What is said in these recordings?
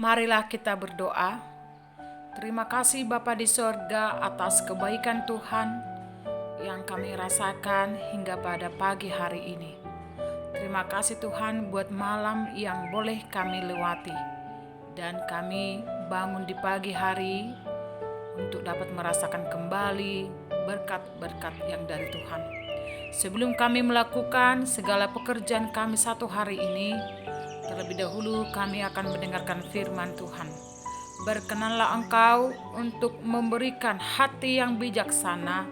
Marilah kita berdoa. Terima kasih Bapa di sorga atas kebaikan Tuhan yang kami rasakan hingga pada pagi hari ini. Terima kasih Tuhan buat malam yang boleh kami lewati. Dan kami bangun di pagi hari untuk dapat merasakan kembali berkat-berkat yang dari Tuhan. Sebelum kami melakukan segala pekerjaan kami satu hari ini, terlebih dahulu kami akan mendengarkan firman Tuhan. Berkenanlah Engkau untuk memberikan hati yang bijaksana,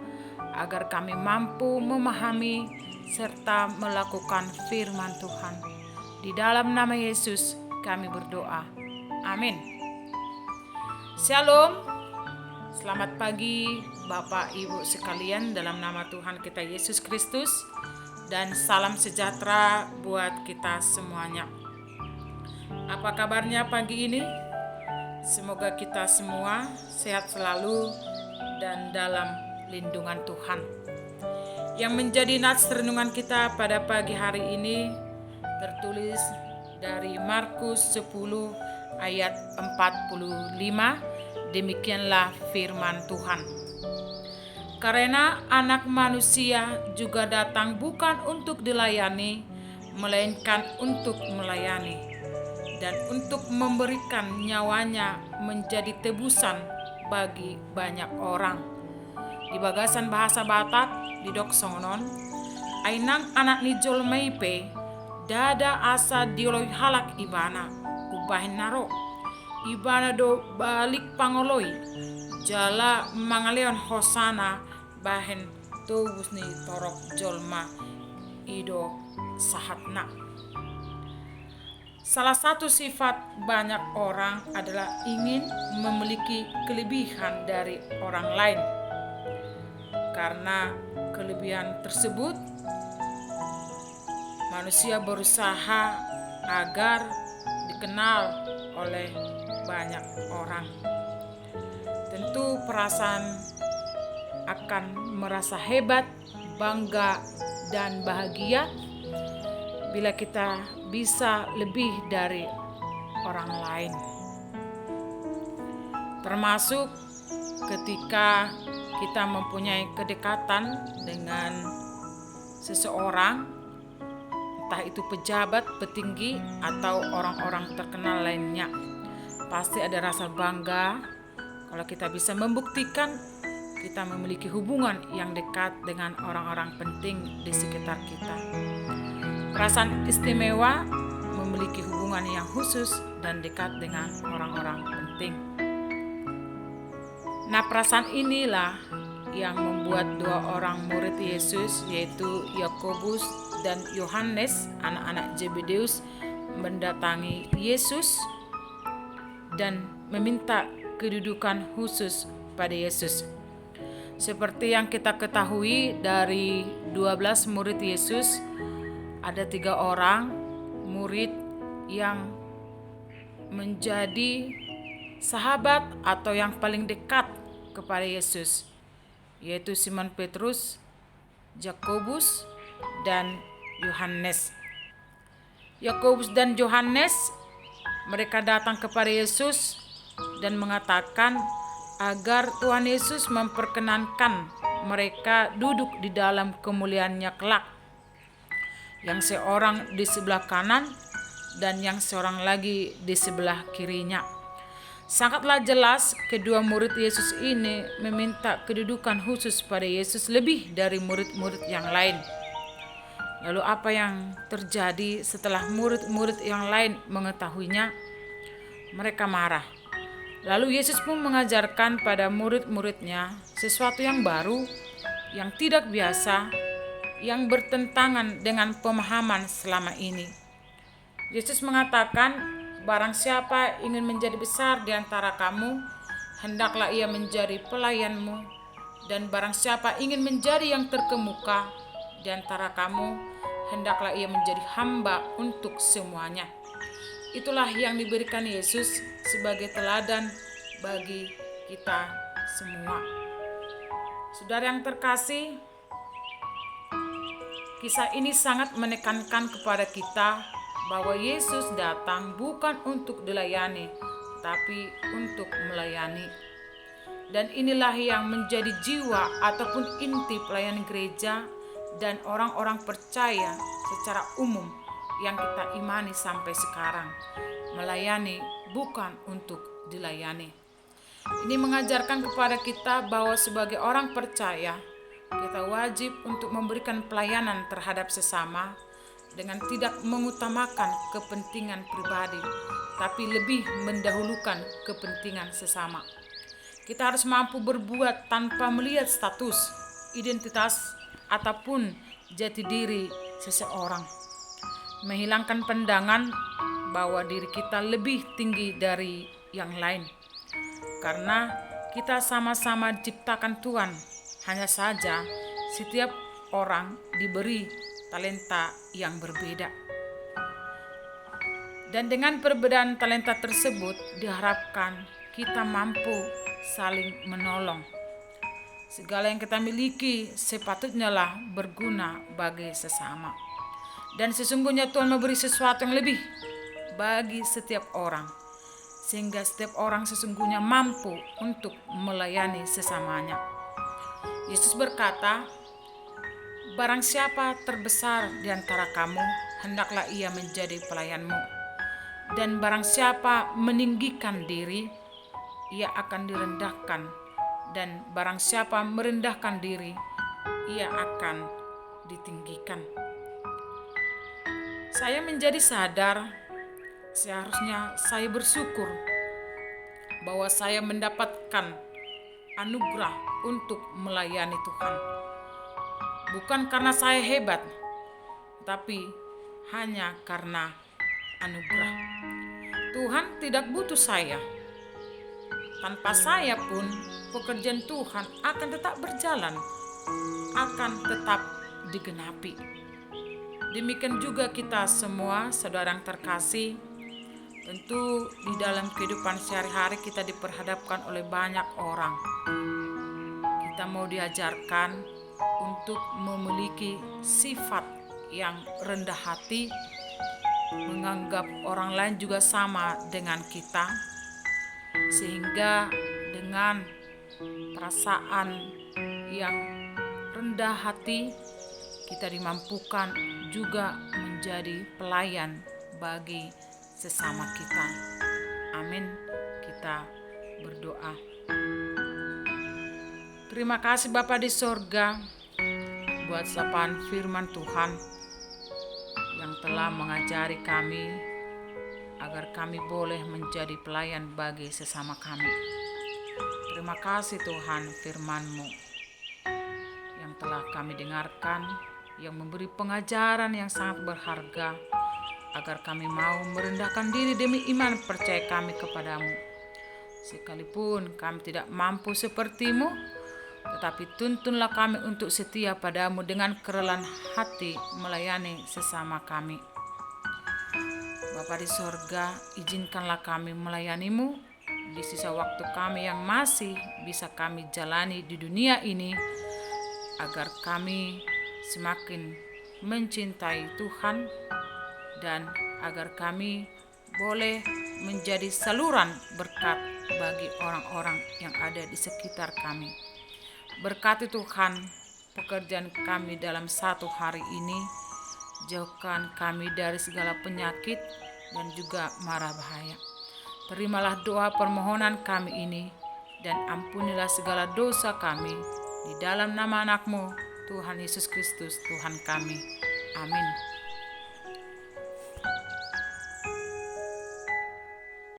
agar kami mampu memahami serta melakukan firman Tuhan. Di dalam nama Yesus kami berdoa. Amin. Shalom. Selamat pagi Bapak Ibu sekalian dalam nama Tuhan kita Yesus Kristus, dan salam sejahtera buat kita semuanya. Apa kabarnya pagi ini? Semoga kita semua sehat selalu dan dalam lindungan Tuhan. Yang menjadi nats renungan kita pada pagi hari ini tertulis dari Markus 10 ayat 45. Demikianlah firman Tuhan. Karena anak manusia juga datang bukan untuk dilayani, melainkan untuk melayani, dan untuk memberikan nyawanya menjadi tebusan bagi banyak orang. Di bagasan bahasa Batak di Doksongon, ainang anak ni jolmeipe, dada asa dioloi halak ibana, ubahin naro. Ibana do balik pangoloi, jala mangaleon hosana bahen tobus ni torok jolma ido sahatna. Salah satu sifat banyak orang adalah ingin memiliki kelebihan dari orang lain. Karena kelebihan tersebut, manusia berusaha agar dikenal oleh banyak orang. Tentu perasaan akan merasa hebat, bangga, dan bahagia bila kita bisa lebih dari orang lain. Termasuk ketika kita mempunyai kedekatan dengan seseorang, entah itu pejabat, petinggi, atau orang-orang terkenal lainnya. Pasti ada rasa bangga kalau kita bisa membuktikan kita memiliki hubungan yang dekat dengan orang-orang penting di sekitar kita. Perasaan istimewa memiliki hubungan yang khusus dan dekat dengan orang-orang penting. Nah, perasaan inilah yang membuat dua orang murid Yesus, yaitu Yakobus dan Yohanes, anak-anak Zebedeus, mendatangi Yesus dan meminta kedudukan khusus pada Yesus. Seperti yang kita ketahui dari 12 murid Yesus, ada 3 orang murid yang menjadi sahabat atau yang paling dekat kepada Yesus, yaitu Simon Petrus, Yakobus, dan Yohanes. Yakobus dan Yohanes, mereka datang kepada Yesus dan mengatakan agar Tuhan Yesus memperkenankan mereka duduk di dalam kemuliaan-Nya kelak. Yang seorang di sebelah kanan dan yang seorang lagi di sebelah kirinya. Sangatlah jelas kedua murid Yesus ini meminta kedudukan khusus pada Yesus lebih dari murid-murid yang lain. Lalu apa yang terjadi setelah murid-murid yang lain mengetahuinya? Mereka marah. Lalu Yesus pun mengajarkan pada murid-muridnya sesuatu yang baru, yang tidak biasa, yang bertentangan dengan pemahaman selama ini. Yesus mengatakan, barang siapa ingin menjadi besar di antara kamu, hendaklah ia menjadi pelayanmu, dan barang siapa ingin menjadi yang terkemuka di antara kamu, hendaklah ia menjadi hamba untuk semuanya. Itulah yang diberikan Yesus sebagai teladan bagi kita semua. Saudara yang terkasih, kisah ini sangat menekankan kepada kita bahwa Yesus datang bukan untuk dilayani, tetapi untuk melayani. Dan inilah yang menjadi jiwa ataupun inti pelayanan gereja dan orang-orang percaya secara umum yang kita imani sampai sekarang. Melayani bukan untuk dilayani. Ini mengajarkan kepada kita bahwa sebagai orang percaya, kita wajib untuk memberikan pelayanan terhadap sesama dengan tidak mengutamakan kepentingan pribadi, tapi lebih mendahulukan kepentingan sesama. Kita harus mampu berbuat tanpa melihat status, identitas, ataupun jati diri seseorang. Menghilangkan pandangan bahwa diri kita lebih tinggi dari yang lain. Karena kita sama-sama diciptakan Tuhan, hanya saja setiap orang diberi talenta yang berbeda. Dan dengan perbedaan talenta tersebut diharapkan kita mampu saling menolong. Segala yang kita miliki sepatutnya lah berguna bagi sesama. Dan sesungguhnya Tuhan memberi sesuatu yang lebih bagi setiap orang, sehingga setiap orang sesungguhnya mampu untuk melayani sesamanya. Yesus berkata, "Barang siapa terbesar di antara kamu, hendaklah ia menjadi pelayanmu. Dan barang siapa meninggikan diri, ia akan direndahkan. Dan barang siapa merendahkan diri, ia akan ditinggikan." Saya menjadi sadar, seharusnya saya bersyukur bahwa saya mendapatkan anugerah untuk melayani Tuhan. Bukan karena saya hebat, tapi hanya karena anugerah. Tuhan tidak butuh saya. Tanpa saya pun pekerjaan Tuhan akan tetap berjalan, akan tetap digenapi. Demikian juga kita semua, saudara yang terkasih. Tentu di dalam kehidupan sehari-hari kita diperhadapkan oleh banyak orang. Kita mau diajarkan untuk memiliki sifat yang rendah hati, menganggap orang lain juga sama dengan kita, sehingga dengan perasaan yang rendah hati kita dimampukan juga menjadi pelayan bagi sesama kita. Amin. Kita berdoa. Terima kasih Bapa di sorga buat sapaan firman Tuhan yang telah mengajari kami agar kami boleh menjadi pelayan bagi sesama kami. Terima kasih Tuhan firman-Mu yang telah kami dengarkan, yang memberi pengajaran yang sangat berharga, agar kami mau merendahkan diri demi iman percaya kami kepadamu. Sekalipun kami tidak mampu seperti-Mu, tetapi tuntunlah kami untuk setia padamu dengan kerelaan hati melayani sesama kami. Bapa di sorga, izinkanlah kami melayani-Mu di sisa waktu kami yang masih bisa kami jalani di dunia ini, agar kami semakin mencintai Tuhan, dan agar kami boleh menjadi saluran berkat bagi orang-orang yang ada di sekitar kami. Berkati Tuhan pekerjaan kami dalam satu hari ini, jauhkan kami dari segala penyakit dan juga mara bahaya. Terimalah doa permohonan kami ini, dan ampunilah segala dosa kami, di dalam nama anak-Mu, Tuhan Yesus Kristus, Tuhan kami. Amin.